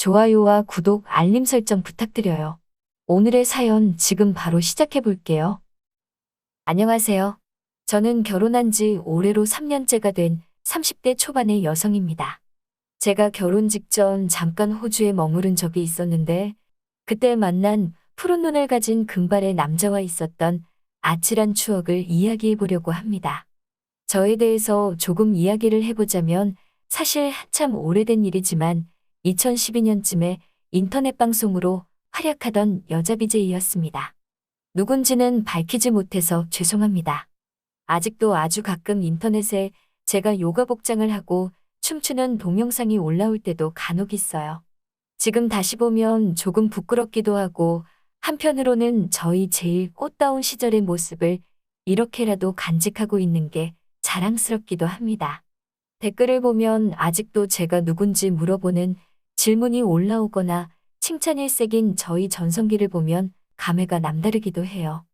좋아요와 구독, 알림 설정 부탁드려요. 오늘의 사연 지금 바로 시작해 볼게요. 안녕하세요. 저는 결혼한 지 올해로 3년째가 된 30대 초반의 여성입니다. 제가 결혼 직전 잠깐 호주에 머무른 적이 있었는데 그때 만난 푸른 눈을 가진 금발의 남자와 있었던 아찔한 추억을 이야기해 보려고 합니다. 저에 대해서 조금 이야기를 해보자면 사실 한참 오래된 일이지만 2012년쯤에 인터넷 방송으로 활약하던 여자 BJ였습니다. 누군지는 밝히지 못해서 죄송합니다. 아직도 아주 가끔 인터넷에 제가 요가 복장을 하고 춤추는 동영상이 올라올 때도 간혹 있어요. 지금 다시 보면 조금 부끄럽기도 하고 한편으로는 저희 제일 꽃다운 시절의 모습을 이렇게라도 간직하고 있는 게 자랑스럽기도 합니다. 댓글을 보면 아직도 제가 누군지 물어보는 질문이 올라오거나 칭찬일색인 저희 전성기를 보면 감회가 남다르기도 해요.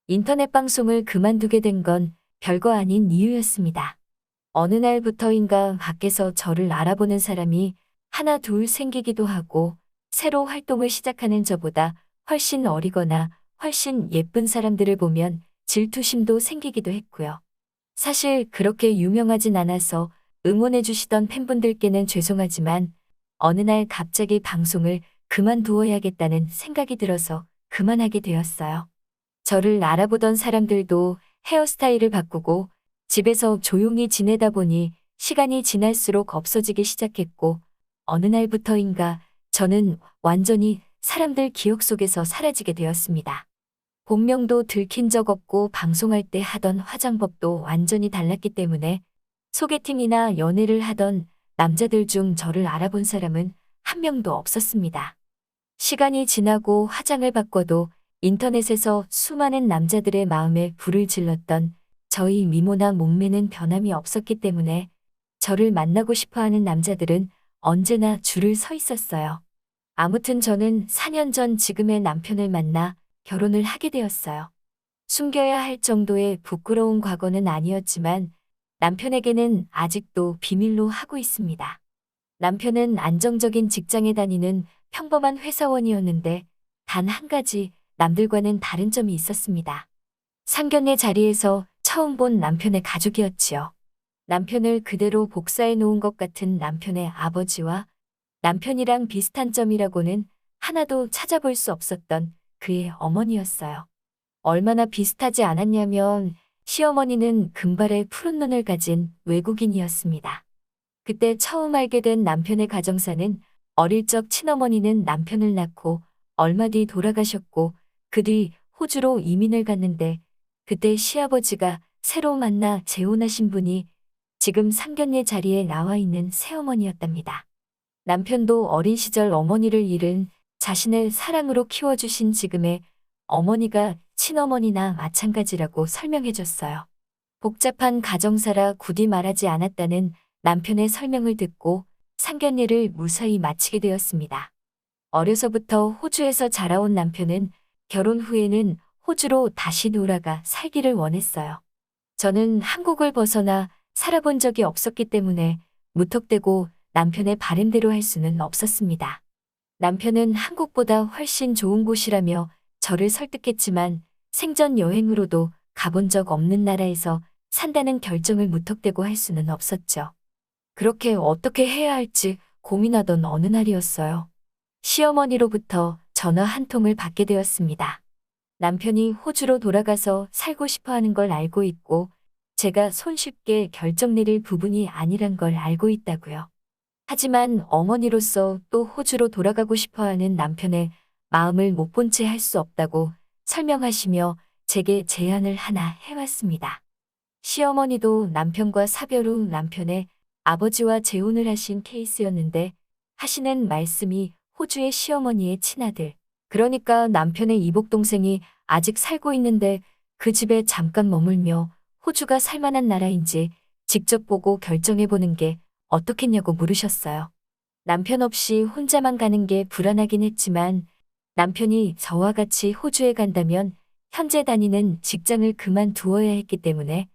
인터넷 방송을 그만두게 된 건 별거 아닌 이유였습니다. 어느 날부터인가 밖에서 저를 알아보는 사람이 하나 둘 생기기도 하고 새로 활동을 시작하는 저보다 훨씬 어리거나 훨씬 예쁜 사람들을 보면 질투심도 생기기도 했고요. 사실 그렇게 유명하진 않아서 응원해 주시던 팬분들께는 죄송하지만 어느 날 갑자기 방송을 그만두어야겠다는 생각이 들어서 그만하게 되었어요. 저를 알아보던 사람들도 헤어스타일을 바꾸고 집에서 조용히 지내다 보니 시간이 지날수록 없어지기 시작했고 어느 날부터인가 저는 완전히 사람들 기억 속에서 사라지게 되었습니다. 본명도 들킨 적 없고 방송할 때 하던 화장법도 완전히 달랐기 때문에 소개팅이나 연애를 하던 남자들 중 저를 알아본 사람은 한 명도 없었습니다. 시간이 지나고 화장을 바꿔도 인터넷에서 수많은 남자들의 마음에 불을 질렀던 저희 미모나 몸매는 변함이 없었기 때문에 저를 만나고 싶어하는 남자들은 언제나 줄을 서 있었어요. 아무튼 저는 4년 전 지금의 남편을 만나 결혼을 하게 되었어요. 숨겨야 할 정도의 부끄러운 과거는 아니었지만 남편에게는 아직도 비밀로 하고 있습니다. 남편은 안정적인 직장에 다니는 평범한 회사원이었는데 단 한 가지 남들과는 다른 점이 있었습니다. 상견례 자리에서 처음 본 남편의 가족이었지요. 남편을 그대로 복사해 놓은 것 같은 남편의 아버지와 남편이랑 비슷한 점이라고는 하나도 찾아볼 수 없었던 그의 어머니였어요. 얼마나 비슷하지 않았냐면 시어머니는 금발의 푸른 눈을 가진 외국인이었습니다. 그때 처음 알게 된 남편의 가정사는 어릴 적 친어머니는 남편을 낳고 얼마 뒤 돌아가셨고 그 뒤 호주로 이민을 갔는데 그때 시아버지가 새로 만나 재혼하신 분이 지금 상견례 자리에 나와 있는 새어머니였답니다. 남편도 어린 시절 어머니를 잃은 자신을 사랑으로 키워주신 지금의 어머니가 친어머니나 마찬가지라고 설명해줬어요. 복잡한 가정사라 굳이 말하지 않았다는 남편의 설명을 듣고 상견례를 무사히 마치게 되었습니다. 어려서부터 호주에서 자라온 남편은 결혼 후에는 호주로 다시 돌아가 살기를 원했어요. 저는 한국을 벗어나 살아본 적이 없었기 때문에 무턱대고 남편의 바램대로 할 수는 없었습니다. 남편은 한국보다 훨씬 좋은 곳이라며 저를 설득했지만 생전 여행으로도 가본 적 없는 나라에서 산다는 결정을 무턱대고 할 수는 없었죠. 그렇게 어떻게 해야 할지 고민하던 어느 날이었어요. 시어머니로부터 전화 한 통을 받게 되었습니다. 남편이 호주로 돌아가서 살고 싶어 하는 걸 알고 있고 제가 손쉽게 결정 내릴 부분이 아니란 걸 알고 있다고요. 하지만 어머니로서 또 호주로 돌아가고 싶어 하는 남편의 마음을 못 본 채 할 수 없다고 설명하시며 제게 제안을 하나 해왔습니다. 시어머니도 남편과 사별 후 남편의 아버지와 재혼을 하신 케이스였는데 하시는 말씀이 호주의 시어머니의 친아들, 그러니까 남편의 이복동생이 아직 살고 있는데 그 집에 잠깐 머물며 호주가 살만한 나라인지 직접 보고 결정해보는 게 어떻겠냐고 물으셨어요. 남편 없이 혼자만 가는 게 불안하긴 했지만 남편이 저와 같이 호주에 간다면 현재 다니는 직장을 그만두어야 했기 때문에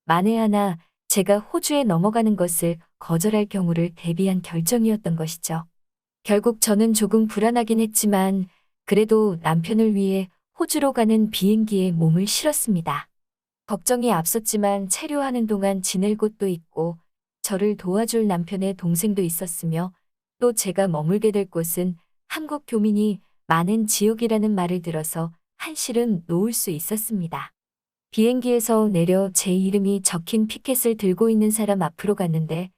만에 하나 제가 호주에 넘어가는 것을 거절할 경우를 대비한 결정이었던 것이죠. 결국 저는 조금 불안하긴 했지만 그래도 남편을 위해 호주로 가는 비행기에 몸을 실었습니다. 걱정이 앞섰지만 체류하는 동안 지낼 곳도 있고 저를 도와줄 남편의 동생도 있었으며 또 제가 머물게 될 곳은 한국 교민이 많은 지역이라는 말을 들어서 한시름 놓을 수 있었습니다. 비행기에서 내려 제 이름이 적힌 피켓을 들고 있는 사람 앞으로 갔는데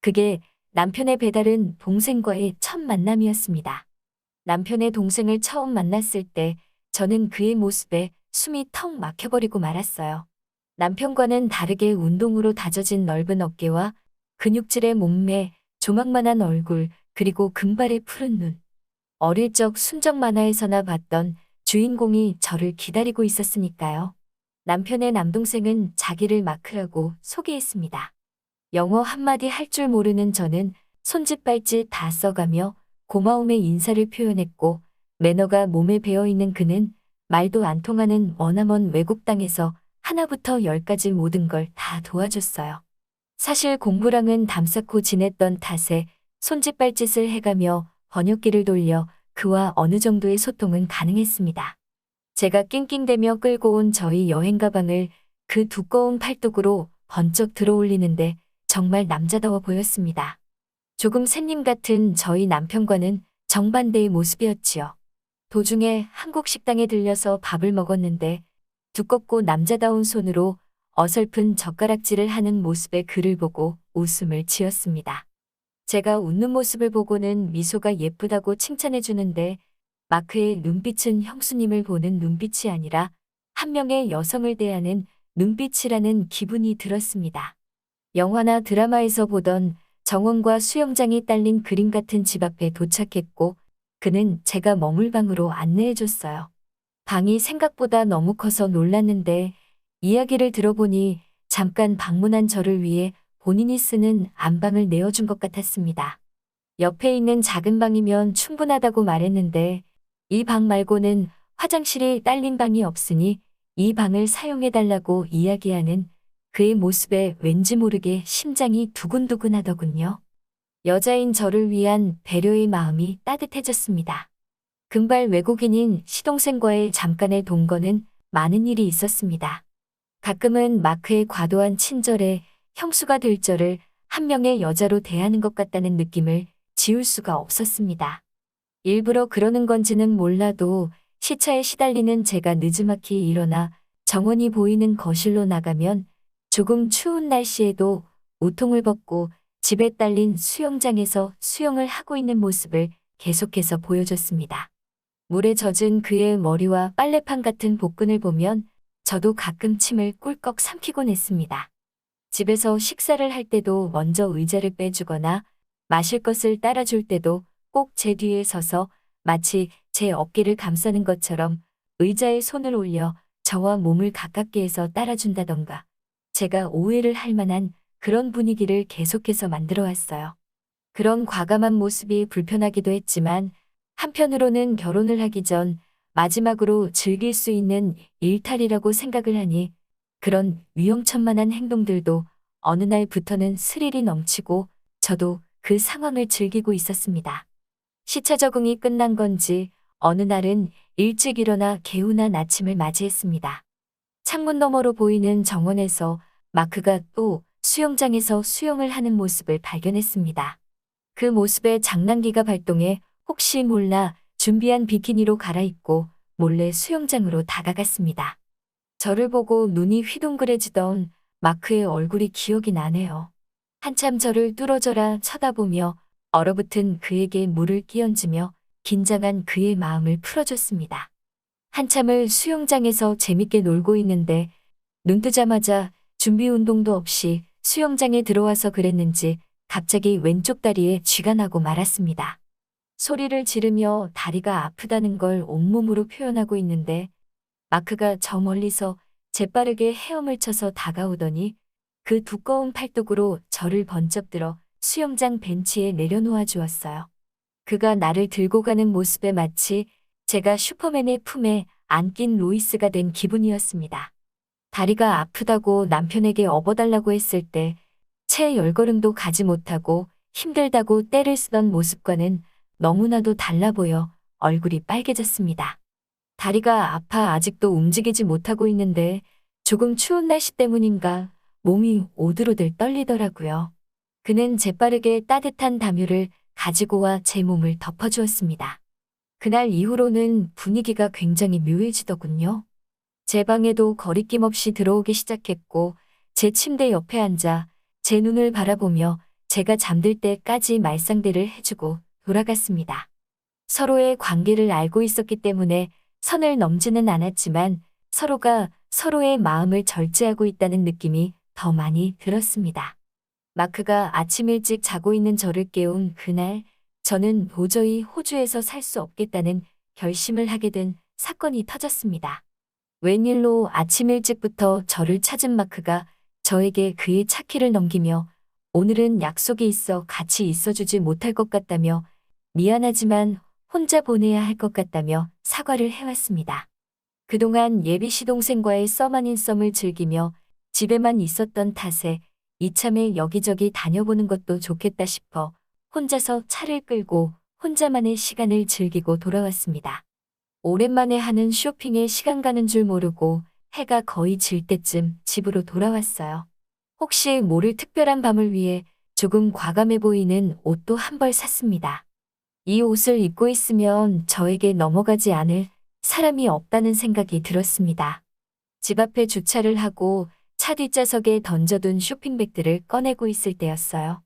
그게 남편의 배다른 동생과의 첫 만남이었습니다. 남편의 동생을 처음 만났을 때 저는 그의 모습에 숨이 턱 막혀버리고 말았어요. 남편과는 다르게 운동으로 다져진 넓은 어깨와 근육질의 몸매, 조망만한 얼굴, 그리고 금발의 푸른 눈. 어릴 적 순정 만화에서나 봤던 주인공이 저를 기다리고 있었으니까요. 남편의 남동생은 자기를 마크라고 소개했습니다. 영어 한마디 할 줄 모르는 저는 손짓 발짓 다 써가며 고마움의 인사를 표현했고 매너가 몸에 배어있는 그는 말도 안 통하는 머나먼 외국 땅에서 하나부터 열까지 모든 걸 다 도와줬어요. 사실 공부랑은 담쌓고 지냈던 탓에 손짓 발짓을 해가며 번역기를 돌려 그와 어느 정도의 소통은 가능했습니다. 제가 낑낑대며 끌고 온 저희 여행 가방을 그 두꺼운 팔뚝으로 번쩍 들어올리는데 정말 남자다워 보였습니다. 조금 샌님 같은 저희 남편과는 정반대의 모습이었지요. 도중에 한국 식당에 들려서 밥을 먹었는데 두껍고 남자다운 손으로 어설픈 젓가락질을 하는 모습의 그를 보고 웃음을 지었습니다. 제가 웃는 모습을 보고는 미소가 예쁘다고 칭찬해 주는데 마크의 눈빛은 형수님을 보는 눈빛이 아니라 한 명의 여성을 대하는 눈빛이라는 기분이 들었습니다. 영화나 드라마에서 보던 정원과 수영장이 딸린 그림 같은 집 앞에 도착했고 그는 제가 머물 방으로 안내해 줬어요. 방이 생각보다 너무 커서 놀랐는데 이야기를 들어보니 잠깐 방문한 저를 위해 본인이 쓰는 안방을 내어준 것 같았습니다. 옆에 있는 작은 방이면 충분하다고 말했는데 이 방 말고는 화장실이 딸린 방이 없으니 이 방을 사용해달라고 이야기하는 그의 모습에 왠지 모르게 심장이 두근두근 하더군요. 여자인 저를 위한 배려의 마음이 따뜻해졌습니다. 금발 외국인인 시동생과의 잠깐의 동거는 많은 일이 있었습니다. 가끔은 마크의 과도한 친절에 형수가 될 저를 한 명의 여자로 대하는 것 같다는 느낌을 지울 수가 없었습니다. 일부러 그러는 건지는 몰라도 시차에 시달리는 제가 느지막이 일어나 정원이 보이는 거실로 나가면 조금 추운 날씨에도 우통을 벗고 집에 딸린 수영장에서 수영을 하고 있는 모습을 계속해서 보여줬습니다. 물에 젖은 그의 머리와 빨래판 같은 복근을 보면 저도 가끔 침을 꿀꺽 삼키곤 했습니다. 집에서 식사를 할 때도 먼저 의자를 빼주거나 마실 것을 따라줄 때도 꼭 제 뒤에 서서 마치 제 어깨를 감싸는 것처럼 의자에 손을 올려 저와 몸을 가깝게 해서 따라준다던가 제가 오해를 할 만한 그런 분위기를 계속해서 만들어 왔어요. 그런 과감한 모습이 불편하기도 했지만 한편으로는 결혼을 하기 전 마지막으로 즐길 수 있는 일탈이라고 생각을 하니 그런 위험천만한 행동들도 어느 날부터는 스릴이 넘치고 저도 그 상황을 즐기고 있었습니다. 시차 적응이 끝난 건지 어느 날은 일찍 일어나 개운한 아침을 맞이했습니다. 창문 너머로 보이는 정원에서 마크가 또 수영장에서 수영을 하는 모습을 발견했습니다. 그 모습에 장난기가 발동해 혹시 몰라 준비한 비키니로 갈아입고 몰래 수영장으로 다가갔습니다. 저를 보고 눈이 휘둥그레지던 마크의 얼굴이 기억이 나네요. 한참 저를 뚫어져라 쳐다보며 얼어붙은 그에게 물을 끼얹으며 긴장한 그의 마음을 풀어줬습니다. 한참을 수영장에서 재밌게 놀고 있는데 눈 뜨자마자 준비 운동도 없이 수영장에 들어와서 그랬는지 갑자기 왼쪽 다리에 쥐가 나고 말았습니다. 소리를 지르며 다리가 아프다는 걸 온몸으로 표현하고 있는데 마크가 저 멀리서 재빠르게 헤엄을 쳐서 다가오더니 그 두꺼운 팔뚝으로 저를 번쩍 들어 수영장 벤치에 내려놓아 주었어요. 그가 나를 들고 가는 모습에 마치 제가 슈퍼맨의 품에 안긴 로이스가 된 기분이었습니다. 다리가 아프다고 남편에게 업어달라고 했을 때 채 열걸음도 가지 못하고 힘들다고 떼를 쓰던 모습과는 너무나도 달라 보여 얼굴이 빨개졌습니다. 다리가 아파 아직도 움직이지 못하고 있는데 조금 추운 날씨 때문인가 몸이 오들오들 떨리더라고요. 그는 재빠르게 따뜻한 담요를 가지고 와 제 몸을 덮어주었습니다. 그날 이후로는 분위기가 굉장히 묘해지더군요. 제 방에도 거리낌 없이 들어오기 시작했고 제 침대 옆에 앉아 제 눈을 바라보며 제가 잠들 때까지 말상대를 해주고 돌아갔습니다. 서로의 관계를 알고 있었기 때문에 선을 넘지는 않았지만 서로가 서로의 마음을 절제하고 있다는 느낌이 더 많이 들었습니다. 마크가 아침 일찍 자고 있는 저를 깨운 그날, 저는 도저히 호주에서 살 수 없겠다는 결심을 하게 된 사건이 터졌습니다. 웬일로 아침 일찍부터 저를 찾은 마크가 저에게 그의 차키를 넘기며 오늘은 약속이 있어 같이 있어주지 못할 것 같다며 미안하지만 혼자 보내야 할 것 같다며 사과를 해왔습니다. 그동안 예비 시동생과의 썸 아닌 썸을 즐기며 집에만 있었던 탓에 이참에 여기저기 다녀보는 것도 좋겠다 싶어 혼자서 차를 끌고 혼자만의 시간을 즐기고 돌아왔습니다. 오랜만에 하는 쇼핑에 시간 가는 줄 모르고 해가 거의 질 때쯤 집으로 돌아왔어요. 혹시 모를 특별한 밤을 위해 조금 과감해 보이는 옷도 한 벌 샀습니다. 이 옷을 입고 있으면 저에게 넘어가지 않을 사람이 없다는 생각이 들었습니다. 집 앞에 주차를 하고 차 뒷좌석에 던져둔 쇼핑백들을 꺼내고 있을 때였어요.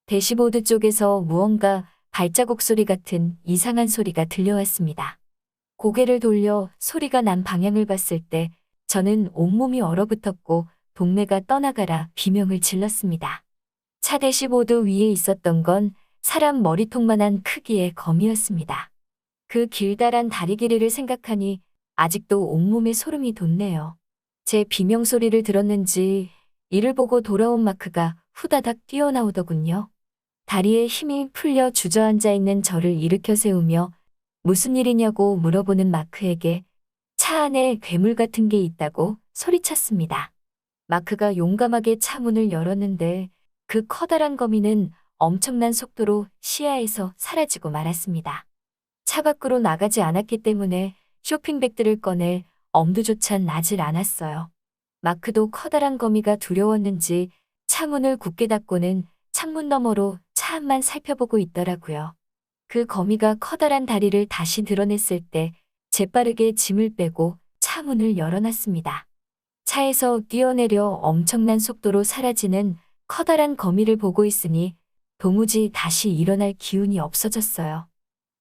대시보드 쪽에서 무언가 발자국 소리 같은 이상한 소리가 들려왔습니다. 고개를 돌려 소리가 난 방향을 봤을 때 저는 온몸이 얼어붙었고 동네가 떠나가라 비명을 질렀습니다. 차 대시보드 위에 있었던 건 사람 머리통만한 크기의 거미였습니다. 그 길다란 다리 길이를 생각하니 아직도 온몸에 소름이 돋네요. 제 비명소리를 들었는지 이를 보고 돌아온 마크가 후다닥 뛰어나오더군요. 다리에 힘이 풀려 주저앉아 있는 저를 일으켜 세우며 무슨 일이냐고 물어보는 마크에게 차 안에 괴물 같은 게 있다고 소리쳤습니다. 마크가 용감하게 차 문을 열었는데 그 커다란 거미는 엄청난 속도로 시야에서 사라지고 말았습니다. 차 밖으로 나가지 않았기 때문에 쇼핑백들을 꺼낼 엄두조차 나질 않았어요. 마크도 커다란 거미가 두려웠는지 차문을 굳게 닫고는 창문 너머로 차 앞만 살펴보고 있더라고요. 그 거미가 커다란 다리를 다시 드러냈을 때 재빠르게 짐을 빼고 차 문을 열어놨습니다. 차에서 뛰어내려 엄청난 속도로 사라지는 커다란 거미를 보고 있으니 도무지 다시 일어날 기운이 없어졌어요.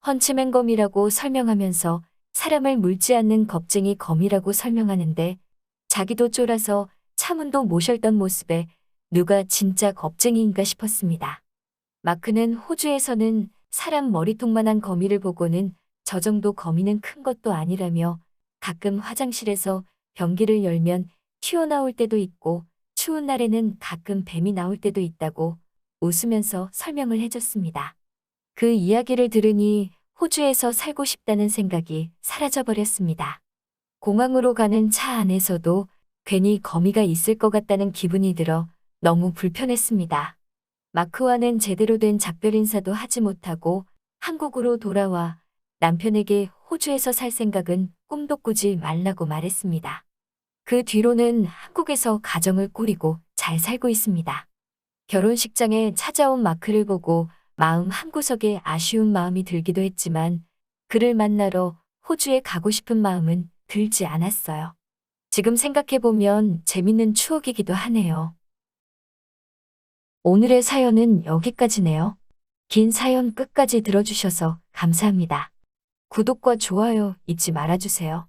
펀치맨 거미라고 설명하면서 사람을 물지 않는 겁쟁이 거미라고 설명하는데 자기도 쫄아서 차문도 못 열던 모습에 누가 진짜 겁쟁이인가 싶었습니다. 마크는 호주에서는 사람 머리통만한 거미를 보고는 저 정도 거미는 큰 것도 아니라며 가끔 화장실에서 변기를 열면 튀어나올 때도 있고 추운 날에는 가끔 뱀이 나올 때도 있다고 웃으면서 설명을 해줬습니다. 그 이야기를 들으니 호주에서 살고 싶다는 생각이 사라져버렸습니다. 공항으로 가는 차 안에서도 괜히 거미가 있을 것 같다는 기분이 들어 너무 불편했습니다. 마크와는 제대로 된 작별 인사도 하지 못하고 한국으로 돌아와 남편에게 호주에서 살 생각은 꿈도 꾸지 말라고 말했습니다. 그 뒤로는 한국에서 가정을 꾸리고 잘 살고 있습니다. 결혼식장에 찾아온 마크를 보고 마음 한구석에 아쉬운 마음이 들기도 했지만 그를 만나러 호주에 가고 싶은 마음은 들지 않았어요. 지금 생각해보면 재밌는 추억이기도 하네요. 오늘의 사연은 여기까지네요. 긴 사연 끝까지 들어주셔서 감사합니다. 구독과 좋아요 잊지 말아주세요.